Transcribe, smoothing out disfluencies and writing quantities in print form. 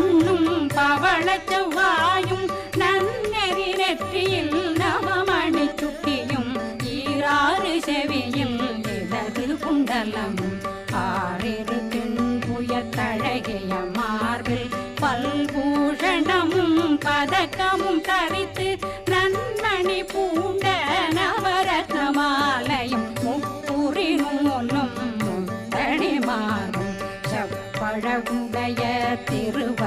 கண்ணும் பவளச் செவ்வாயும் நன்னெறி நெற்றியில் நவமணி சுட்டியும் ஈராறு செவியில் இடது குண்டலம் ஆறிரு புயத்தழகிய மார்பில் பல்பூஷணமும் பதக்கமும் தரித்து நன்மணி பூண்ட நவரத்ன மாலையும் முப்புரி நூலும் முத்தணி மாறும் செப்பழகுடைய திருவ